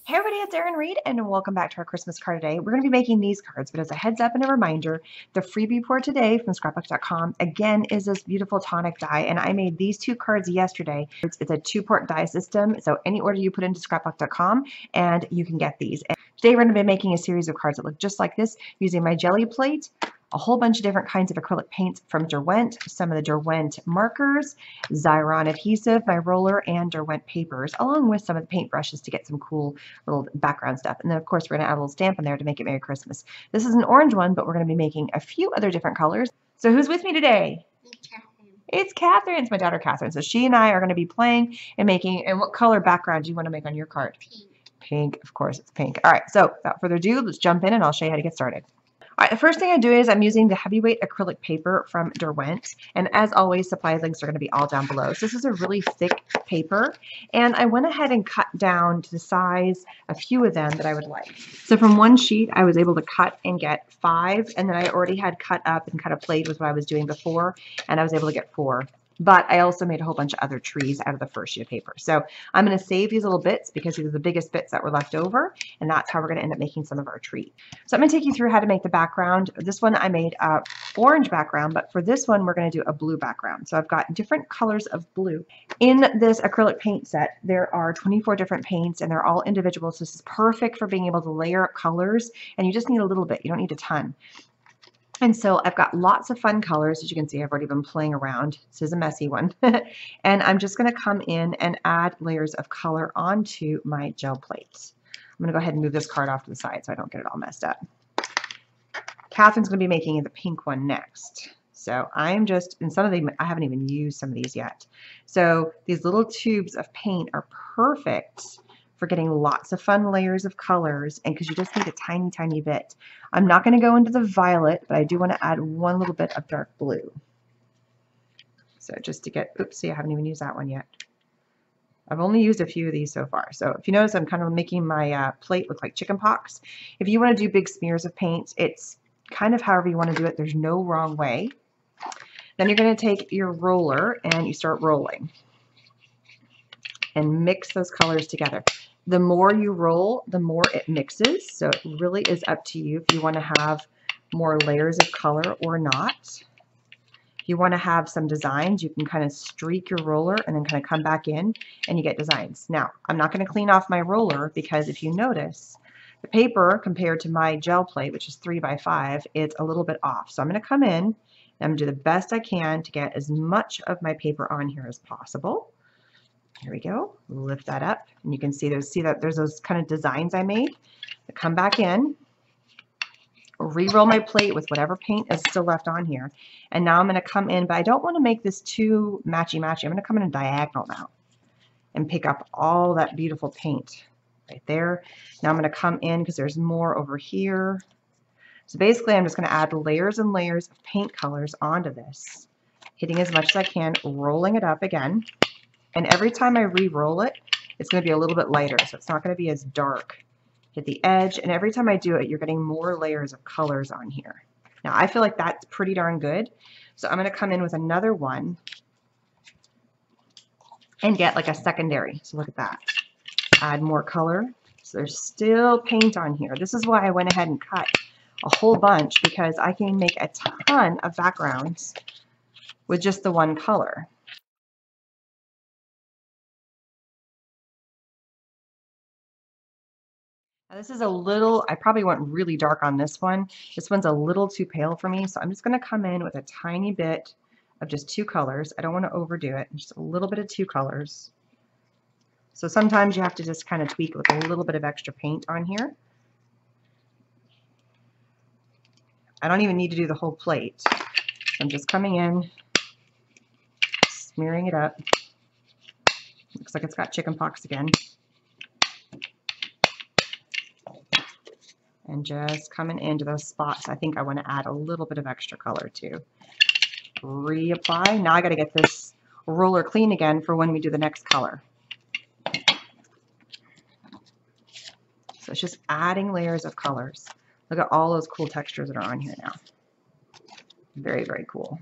Hey everybody, it's Erin Reed and welcome back to our Christmas card today. We're going to be making these cards, but as a heads up and a reminder, the freebie for today from scrapbook.com again is this beautiful tonic die, and I made these two cards yesterday. It's a 2-port die system, so any order you put into scrapbook.com and you can get these. And today we're going to be making a series of cards that look just like this using my jelly plate, a whole bunch of different kinds of acrylic paints from Derwent, some of the Derwent markers, Xyron adhesive, my roller, and Derwent papers, along with some of the paint brushes to get some cool little background stuff. And then of course we're going to add a little stamp in there to make it Merry Christmas. This is an orange one, but we're going to be making a few other different colors. So who's with me today? It's Catherine. It's my daughter Catherine. So she and I are going to be playing and making. And what color background do you want to make on your card? Pink. Pink, of course it's pink. All right, so without further ado, let's jump in and I'll show you how to get started. All right, the first thing I'm doing is I'm using the heavyweight acrylic paper from Derwent, and as always, supply links are going to be all down below. So this is a really thick paper, and I went ahead and cut down to the size a few of them that I would like. So from one sheet, I was able to cut and get 5, and then I already had cut up and kind of played with what I was doing before, and I was able to get 4. But I also made a whole bunch of other trees out of the first sheet of paper. So I'm going to save these little bits because these are the biggest bits that were left over, and that's how we're going to end up making some of our tree. So I'm going to take you through how to make the background. This one I made a orange background, but for this one we're going to do a blue background. So I've got different colors of blue. In this acrylic paint set, there are 24 different paints, and they're all individual. So this is perfect for being able to layer colors, and you just need a little bit. You don't need a ton. And so I've got lots of fun colors. As you can see, I've already been playing around. This is a messy one. And I'm just going to come in and add layers of color onto my gel plate. I'm going to go ahead and move this card off to the side so I don't get it all messed up. Catherine's going to be making the pink one next. So I'm just, and some of them, I haven't even used some of these yet. So these little tubes of paint are perfect for getting lots of fun layers of colors, and because you just need a tiny, tiny bit. I'm not going to go into the violet, but I do want to add one little bit of dark blue. So just to get, oopsie, I haven't even used that one yet. I've only used a few of these so far. So if you notice, I'm kind of making my plate look like chicken pox. If you want to do big smears of paint, it's kind of however you want to do it. There's no wrong way. Then you're going to take your roller and you start rolling and mix those colors together. The more you roll, the more it mixes. So it really is up to you if you want to have more layers of color or not. If you want to have some designs, you can kind of streak your roller and then kind of come back in and you get designs. Now, I'm not going to clean off my roller because if you notice, the paper compared to my gel plate, which is 3 by 5, it's a little bit off. So I'm going to come in and I'm going to do the best I can to get as much of my paper on here as possible. Here we go. Lift that up, and you can see there's those kind of designs I made. I come back in, re-roll my plate with whatever paint is still left on here, and now I'm going to come in, but I don't want to make this too matchy-matchy. I'm going to come in a diagonal now and pick up all that beautiful paint right there. Now I'm going to come in because there's more over here. So basically, I'm just going to add layers and layers of paint colors onto this, hitting as much as I can, rolling it up again. And every time I re-roll it, it's going to be a little bit lighter, so it's not going to be as dark. Hit the edge, and every time I do it, you're getting more layers of colors on here. Now, I feel like that's pretty darn good. So I'm going to come in with another one and get like a secondary. So look at that. Add more color. So there's still paint on here. This is why I went ahead and cut a whole bunch, because I can make a ton of backgrounds with just the one color. Now this is a little, I probably went really dark on this one. This one's a little too pale for me, so I'm just going to come in with a tiny bit of just 2 colors. I don't want to overdo it, just a little bit of 2 colors. So sometimes you have to just kind of tweak with a little bit of extra paint on here. I don't even need to do the whole plate. I'm just coming in, smearing it up. Looks like it's got chicken pox again. And just coming into those spots, I think I want to add a little bit of extra color too. Reapply. Now I got to get this roller clean again for when we do the next color. So it's just adding layers of colors. Look at all those cool textures that are on here now. Very, very cool.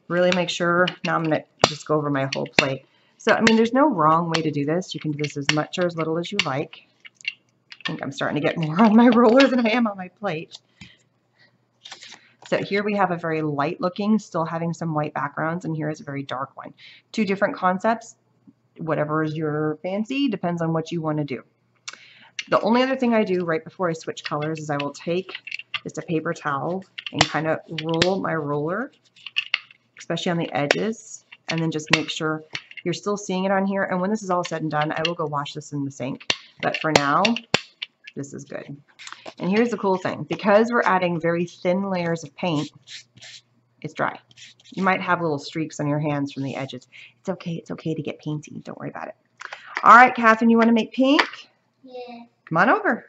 Really make sure, now I'm going to just go over my whole plate. So, I mean, there's no wrong way to do this. You can do this as much or as little as you like. I think I'm starting to get more on my roller than I am on my plate. So here we have a very light looking, still having some white backgrounds, and here is a very dark one. Two different concepts. Whatever is your fancy, depends on what you want to do. The only other thing I do right before I switch colors is I will take just a paper towel and kind of roll my roller, especially on the edges, and then just make sure you're still seeing it on here. And when this is all said and done, I will go wash this in the sink. But for now, this is good. And here's the cool thing. Because we're adding very thin layers of paint, it's dry. You might have little streaks on your hands from the edges. It's okay. It's okay to get painty. Don't worry about it. All right, Catherine, you want to make pink? Yeah. Come on over.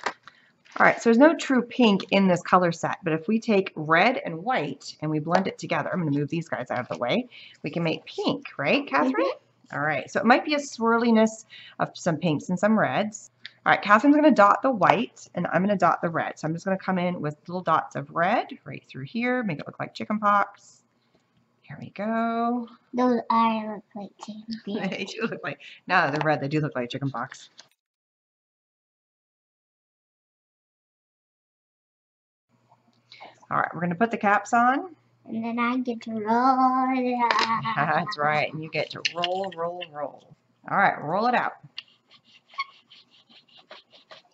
All right, so there's no true pink in this color set, but if we take red and white and we blend it together, I'm going to move these guys out of the way, we can make pink, right, Catherine? Mm-hmm. All right, so it might be a swirliness of some pinks and some reds. All right, Catherine's going to dot the white, and I'm going to dot the red. So I'm just going to come in with little dots of red right through here, make it look like chicken pox. Here we go. Those are look like chicken pox. They do look like, no, they're red. They do look like chicken pox. All right, we're going to put the caps on. And then I get to roll it out. That's right, and you get to roll, roll, roll. All right, roll it out.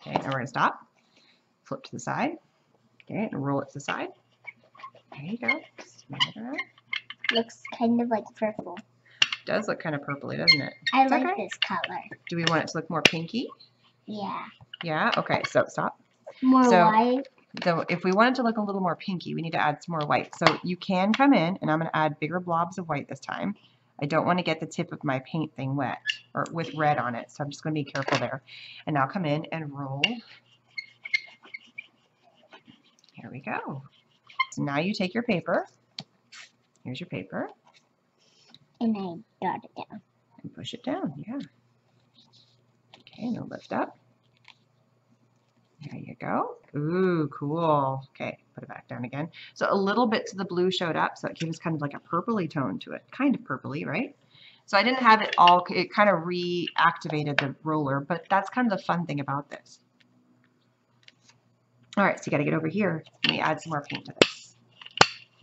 Okay, now we're going to stop. Flip to the side. Okay, and roll it to the side. There you go. Smell it around. Looks kind of like purple. It does look kind of purpley, doesn't it? I like this color. Do we want it to look more pinky? Yeah. Yeah? Okay, so stop. More white. So if we want it to look a little more pinky, we need to add some more white. So you can come in, and I'm going to add bigger blobs of white this time. I don't want to get the tip of my paint thing wet or with red on it, so I'm just going to be careful there. And now come in and roll. Here we go. So now you take your paper. Here's your paper. And I dot it down. And push it down, yeah. Okay, now lift up. There you go. Ooh, cool. Okay, put it back down again. So a little bits of the blue showed up, so it gives kind of like a purpley tone to it. Kind of purpley, right? So I didn't have it all, it kind of reactivated the roller, but that's kind of the fun thing about this. All right, so you got to get over here. Let me add some more paint to this.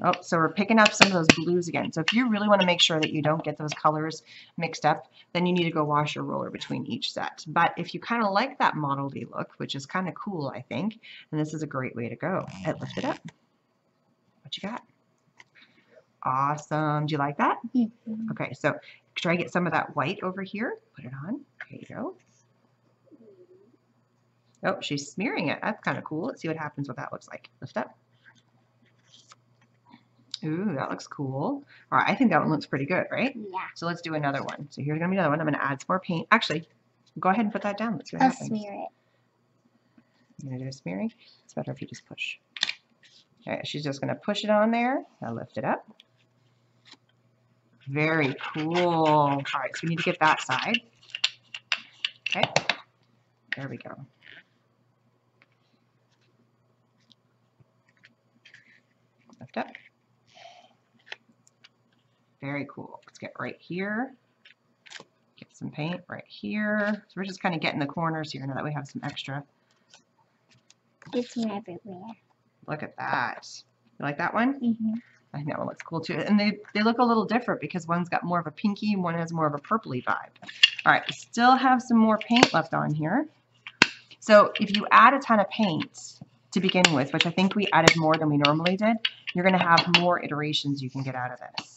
Oh, so we're picking up some of those blues again. So if you really want to make sure that you don't get those colors mixed up, then you need to go wash your roller between each set. But if you kind of like that model-y look, which is kind of cool, I think, then this is a great way to go. And lift it up. What you got? Awesome. Do you like that? Mm-hmm. Okay, so try to get some of that white over here. Put it on. There you go. Oh, she's smearing it. That's kind of cool. Let's see what happens, what that looks like. Lift up. Ooh, that looks cool. All right, I think that one looks pretty good, right? Yeah. So let's do another one. So here's going to be another one. I'm going to add some more paint. Actually, go ahead and put that down. Let's see what happens. I'll smear it. I'm going to do a smearing. It's better if you just push. All right, she's just going to push it on there. Now lift it up. Very cool. All right, so we need to get that side. Okay. There we go. Lift up. Very cool. Let's get right here. Get some paint right here. So we're just kind of getting the corners here now that we have some extra. It's everywhere. Look at that. You like that one? Mm-hmm. I think that one looks cool too. And they look a little different because one's got more of a pinky and one has more of a purpley vibe. All right, we still have some more paint left on here. So if you add a ton of paint to begin with, which I think we added more than we normally did, you're going to have more iterations you can get out of this.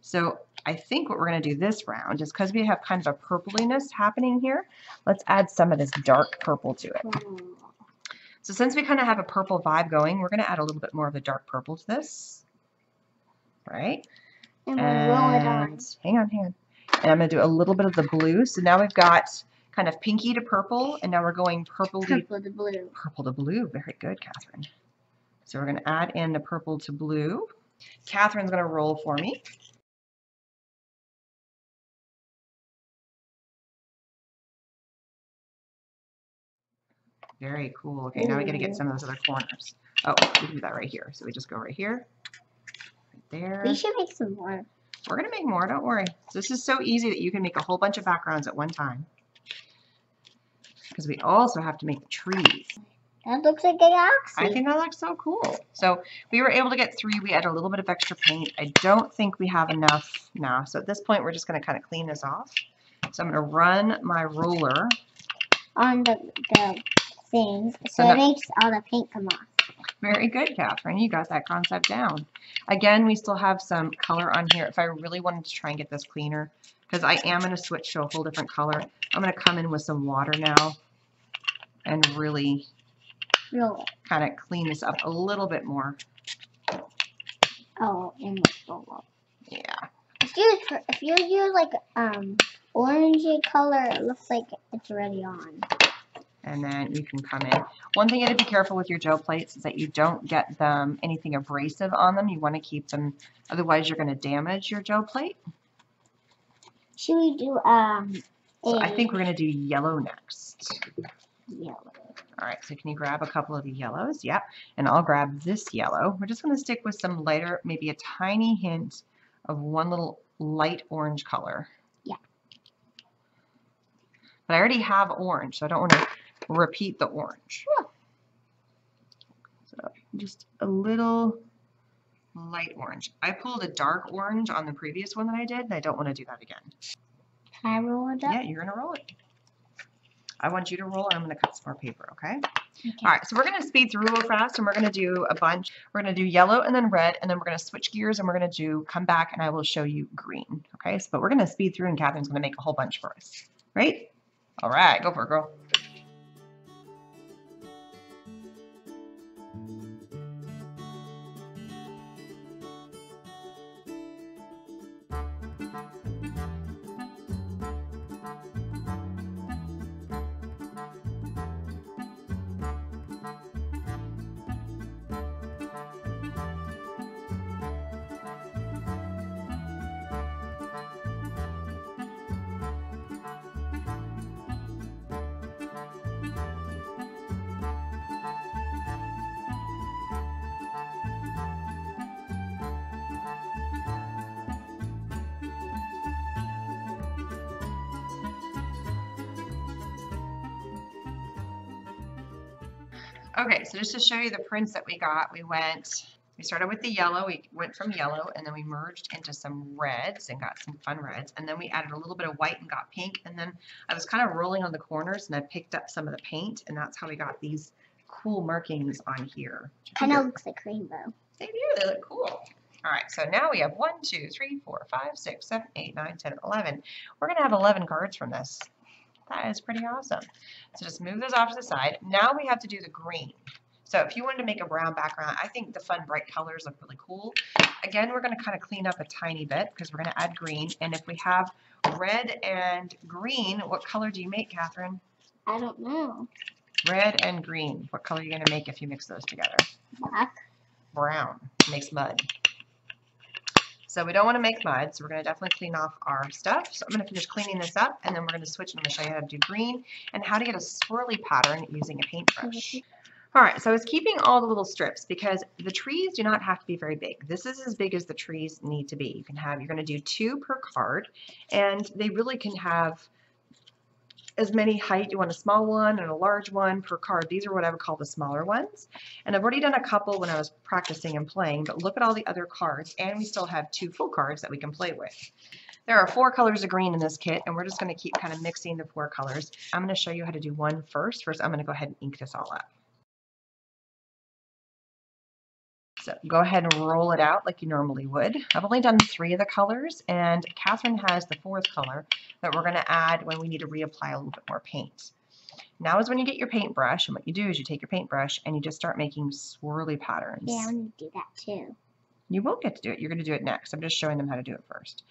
So I think what we're going to do this round is because we have kind of a purpliness happening here, let's add some of this dark purple to it. So since we kind of have a purple vibe going, we're going to add a little bit more of the dark purple to this. Right? And we'll roll it on. Hang on. And I'm going to do a little bit of the blue. So now we've got kind of pinky to purple, and now we're going purple to blue. Purple to blue. Very good, Catherine. So we're going to add in the purple to blue. Catherine's going to roll for me. Very cool. Okay, now we got to get some of those other corners. Oh, we can do that right here. So we just go right here, right there. We should make some more. We're going to make more, don't worry. This is so easy that you can make a whole bunch of backgrounds at one time. Because we also have to make the trees. That looks like a galaxy. I think that looks so cool. So we were able to get 3. We added a little bit of extra paint. I don't think we have enough now. So at this point, we're just going to kind of clean this off. So I'm going to run my roller on the thing, so now, it makes all the paint come off. Very good, Catherine. You got that concept down. Again, we still have some color on here. If I really wanted to try and get this cleaner, because I am going to switch to a whole different color, I'm going to come in with some water now and really kind of clean this up a little bit more. Oh, in the roll. Yeah. If you use like orangey color, it looks like it's already on. And then you can come in. One thing you have to be careful with your gel plates is that you don't get them anything abrasive on them. You want to keep them, otherwise you're going to damage your gel plate. Should we do So I think we're going to do yellow next. Yellow. All right, so can you grab a couple of the yellows? Yep. And I'll grab this yellow. We're just going to stick with some lighter, maybe a tiny hint of one little light orange color. Yeah. But I already have orange, so I don't want to repeat the orange. Sure. So just a little light orange. I pulled a dark orange on the previous one that I did, and I don't want to do that again. Can I roll it up? Yeah, you're going to roll it. I want you to roll, and I'm going to cut some more paper, okay? All right, so we're going to speed through real fast, and we're going to do a bunch. We're going to do yellow and then red, and then we're going to switch gears, and we're going to come back, and I will show you green, okay? So, but we're going to speed through, and Catherine's going to make a whole bunch for us, right? All right, go for it, girl. Okay, so just to show you the prints that we got, we started with the yellow, we went from yellow, and then we merged into some reds and got some fun reds, and then we added a little bit of white and got pink, and then I was kind of rolling on the corners and I picked up some of the paint, and that's how we got these cool markings on here. Kind of looks like rainbow. They do, they look cool. All right, so now we have 1, 2, 3, 4, 5, 6, 7, 8, 9, 10, 11. We're going to have 11 cards from this. That is pretty awesome. So just move those off to the side. Now we have to do the green. So if you wanted to make a brown background, I think the fun bright colors look really cool. Again, we're going to kind of clean up a tiny bit because we're going to add green. And if we have red and green, what color do you make, Catherine? I don't know. Red and green. What color are you going to make if you mix those together? Black. Brown. Makes mud. So we don't want to make mud, so we're going to definitely clean off our stuff. So I'm going to finish cleaning this up, and then we're going to switch, and I'm going to show you how to do green and how to get a swirly pattern using a paintbrush. All right, so I was keeping all the little strips because the trees do not have to be very big. This is as big as the trees need to be. You're going to do 2 per card, and they really can have as many height. You want a small one and a large one per card. These are what I would call the smaller ones. And I've already done a couple when I was practicing and playing, but look at all the other cards, and we still have 2 full cards that we can play with. There are 4 colors of green in this kit, and we're just going to keep kind of mixing the 4 colors. I'm going to show you how to do one first. First, I'm going to go ahead and ink this all up. So go ahead and roll it out like you normally would. I've only done 3 of the colors, and Catherine has the 4th color that we're going to add when we need to reapply a little bit more paint. Now is when you get your paintbrush, and what you do is you take your paintbrush and you just start making swirly patterns. Yeah, I'm going to do that too. You won't get to do it. You're going to do it next. I'm just showing them how to do it first.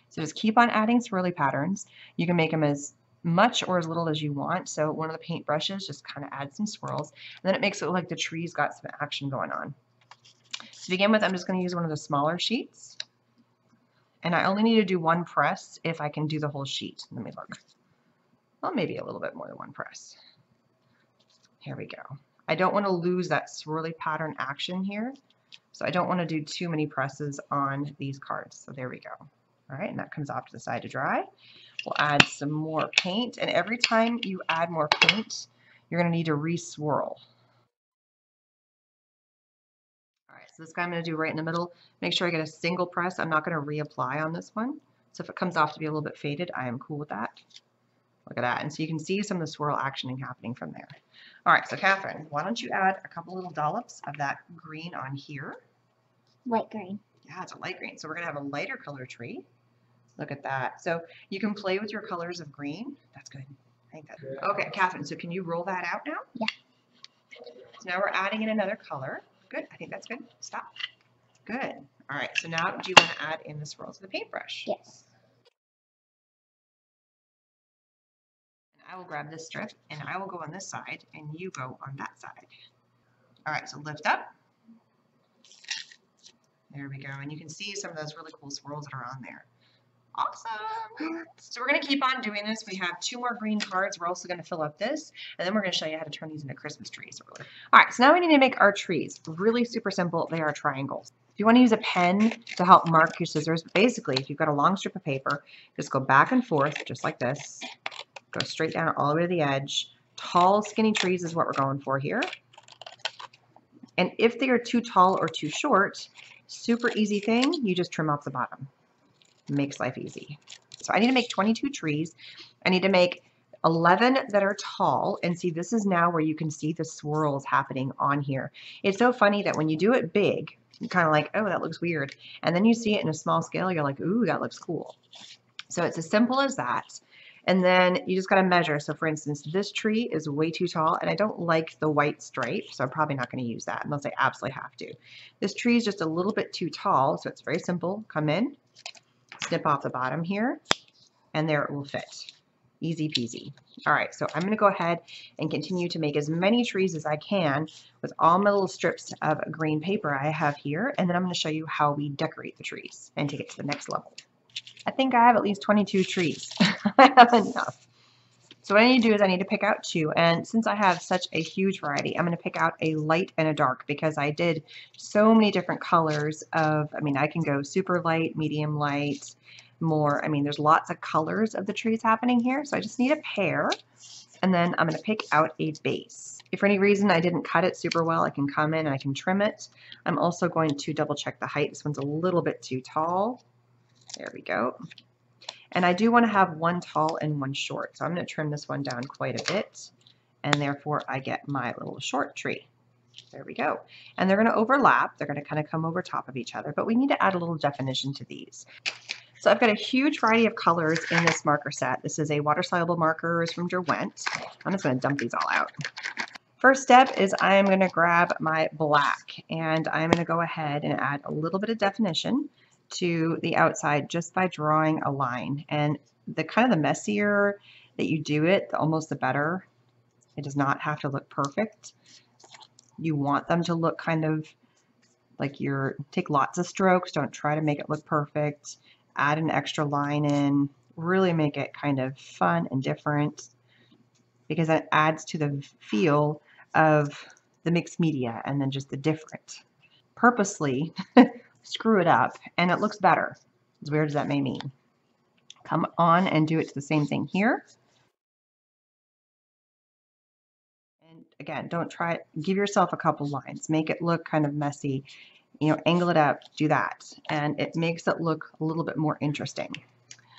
So just keep on adding swirly patterns. You can make them as much or as little as you want. So one of the paintbrushes just kind of adds some swirls, and then it makes it look like the tree's got some action going on. To begin with, I'm just going to use one of the smaller sheets, and I only need to do 1 press if I can do the whole sheet. Let me look. Well, maybe a little bit more than 1 press. Here we go. I don't want to lose that swirly pattern action here, so I don't want to do too many presses on these cards. So there we go. All right, and that comes off to the side to dry. We'll add some more paint, and every time you add more paint, you're going to need to re-swirl. All right, so this guy I'm going to do right in the middle. Make sure I get a single press. I'm not going to reapply on this one. So if it comes off to be a little bit faded, I am cool with that. Look at that. And so you can see some of the swirl actioning happening from there. All right, so Catherine, why don't you add a couple little dollops of that green on here? Light green. Yeah, it's a light green. So we're going to have a lighter color tree. Look at that. So you can play with your colors of green. That's good. I think that. Okay, Catherine, so can you roll that out now? Yeah. So now we're adding in another color. Good. I think that's good. Stop. Good. All right. So now do you want to add in the swirls with the paintbrush? Yes. And I will grab this strip and I will go on this side and you go on that side. All right. So lift up. There we go. And you can see some of those really cool swirls that are on there. Awesome. So we're going to keep on doing this. We have 2 more green cards. We're also going to fill up this, and then we're going to show you how to turn these into Christmas trees. All right, so now we need to make our trees. Really super simple. They are triangles. If you want to use a pen to help mark your scissors, basically, if you've got a long strip of paper, just go back and forth, just like this. Go straight down all the way to the edge. Tall, skinny trees is what we're going for here. And if they are too tall or too short, super easy thing, you just trim off the bottom. Makes life easy. So I need to make 22 trees. I need to make 11 that are tall. And see, this is now where you can see the swirls happening on here. It's so funny that when you do it big, you're kind of like, oh, that looks weird. And then you see it in a small scale, you're like, ooh, that looks cool. So it's as simple as that. And then you just got to measure. So for instance, this tree is way too tall and I don't like the white stripe. So I'm probably not going to use that unless I absolutely have to. This tree is just a little bit too tall. So it's very simple. Come in. Snip off the bottom here, and there it will fit. Easy peasy. All right, so I'm going to go ahead and continue to make as many trees as I can with all my little strips of green paper I have here, and then I'm going to show you how we decorate the trees and take it to the next level. I think I have at least 22 trees. I have enough. So what I need to do is I need to pick out 2, and since I have such a huge variety, I'm going to pick out a light and a dark because I did so many different colors of, I mean, I can go super light, medium light, more, I mean, there's lots of colors of the trees happening here, so I just need a pair, and then I'm going to pick out a base. If for any reason I didn't cut it super well, I can come in and I can trim it. I'm also going to double check the height. This one's a little bit too tall. There we go. And I do want to have 1 tall and 1 short. So I'm going to trim this one down quite a bit. And therefore I get my little short tree. There we go. And they're going to overlap. They're going to kind of come over top of each other. But we need to add a little definition to these. So I've got a huge variety of colors in this marker set. This is a water-soluble markers from Derwent. I'm just going to dump these all out. First step is I'm going to grab my black. And I'm going to go ahead and add a little bit of definition to the outside just by drawing a line. And the kind of the messier that you do it, almost the better. It does not have to look perfect. You want them to look kind of like take lots of strokes. Don't try to make it look perfect. Add an extra line in. Really make it kind of fun and different because that adds to the feel of the mixed media and then just the different. Purposely screw it up and it looks better, as weird as that may mean. Come on and do it to the same thing here. And again, don't try, give yourself a couple lines, make it look kind of messy, you know, angle it up, do that. And it makes it look a little bit more interesting.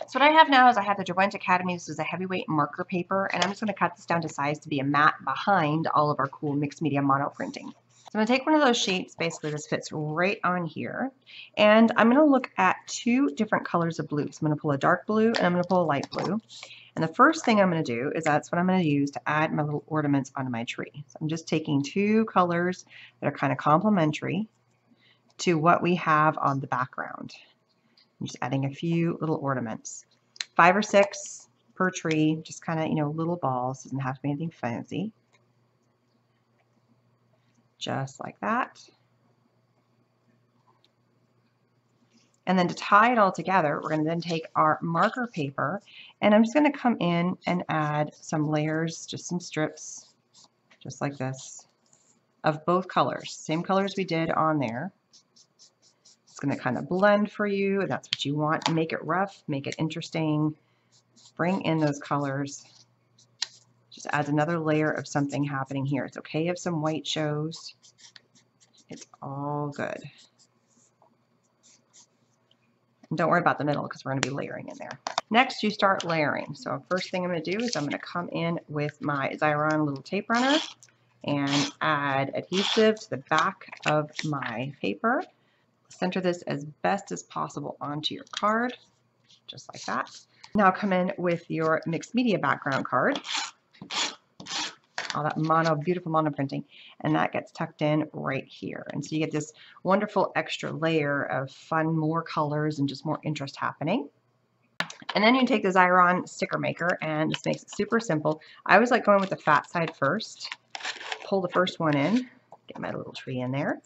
So what I have now is I have the Derwent Academy. This is a heavyweight marker paper, and I'm just going to cut this down to size to be a mat behind all of our cool mixed media mono printing. So I'm going to take one of those sheets, basically this fits right on here, and I'm going to look at 2 different colors of blue. So I'm going to pull a dark blue and I'm going to pull a light blue. And the first thing I'm going to do is that's what I'm going to use to add my little ornaments onto my tree. So I'm just taking 2 colors that are kind of complementary to what we have on the background. I'm just adding a few little ornaments. 5 or 6 per tree, just kind of, you know, little balls. Doesn't have to be anything fancy. Just like that. And then to tie it all together, we're going to then take our marker paper and I'm just going to come in and add some layers, just some strips, just like this, of both colors. Same colors we did on there. It's going to kind of blend for you. That's what you want. Make it rough, make it interesting. Bring in those colors. Just adds another layer of something happening here. It's okay if some white shows. It's all good. And don't worry about the middle because we're going to be layering in there. Next, you start layering. So first thing I'm going to do is I'm going to come in with my Xyron little tape runner and add adhesive to the back of my paper. Center this as best as possible onto your card, just like that. Now come in with your mixed media background card. All that beautiful mono printing, and that gets tucked in right here. And so you get this wonderful extra layer of fun, more colors and just more interest happening. And then you take the Xyron sticker maker, and this makes it super simple. I always like going with the fat side first. Pull the first one in, get my little tree in there.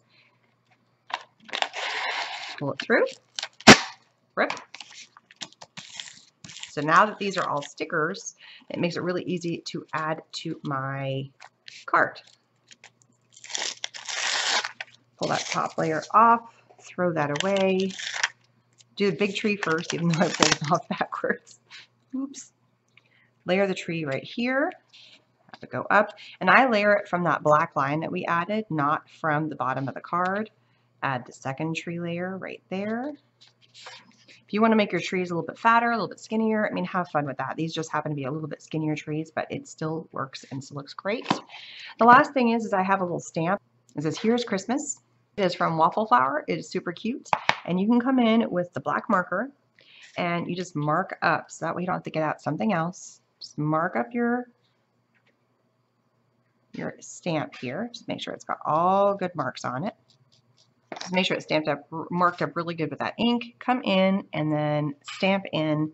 Pull it through, rip. So now that these are all stickers, it makes it really easy to add to my card. Pull that top layer off, throw that away. Do the big tree first, even though I pulled it off backwards. Oops. Layer the tree right here. Have it go up. And I layer it from that black line that we added, not from the bottom of the card. Add the second tree layer right there. If you want to make your trees a little bit fatter, a little bit skinnier, I mean, have fun with that. These just happen to be a little bit skinnier trees, but it still works and still looks great. The last thing is I have a little stamp. It says, "Here's Christmas." It is from Waffle Flower. It is super cute. And you can come in with the black marker and you just mark up. So that way you don't have to get out something else. Just mark up your stamp here. Just make sure it's got all good marks on it. Just make sure it's stamped up, marked up really good with that ink. Come in and then stamp in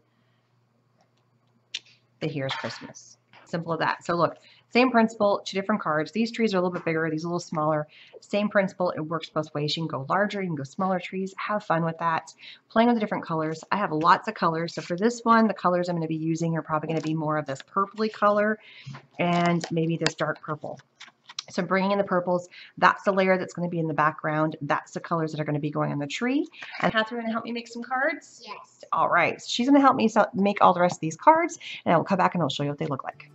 the "Here's Christmas." Simple as that. So look, same principle, two different cards. These trees are a little bit bigger, these are a little smaller. Same principle, it works both ways. You can go larger, you can go smaller trees. Have fun with that. Playing with the different colors. I have lots of colors. So for this one, the colors I'm going to be using are probably going to be more of this purpley color and maybe this dark purple. So bringing in the purples, that's the layer that's going to be in the background. That's the colors that are going to be going on the tree. And Catherine going to help me make some cards? Yes. All right. She's going to help me make all the rest of these cards, and I'll come back and I'll show you what they look like.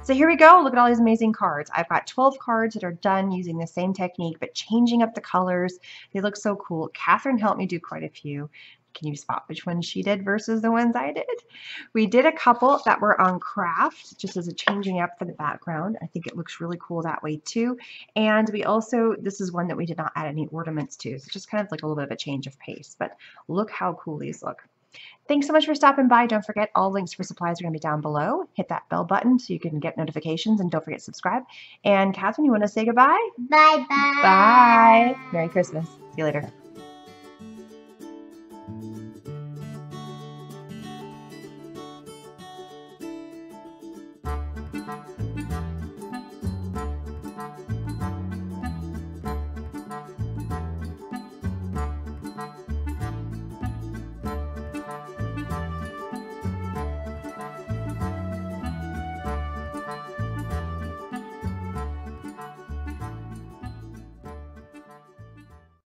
So here we go. Look at all these amazing cards. I've got 12 cards that are done using the same technique, but changing up the colors. They look so cool. Catherine helped me do quite a few. Can you spot which ones she did versus the ones I did? We did a couple that were on craft, just as a changing up for the background. I think it looks really cool that way too. And we also, this is one that we did not add any ornaments to. So just kind of like a little bit of a change of pace, but look how cool these look. Thanks so much for stopping by. Don't forget, all links for supplies are going to be down below. Hit that bell button so you can get notifications, and don't forget to subscribe. And Catherine, you want to say goodbye? Bye-bye. Bye. Merry Christmas. See you later.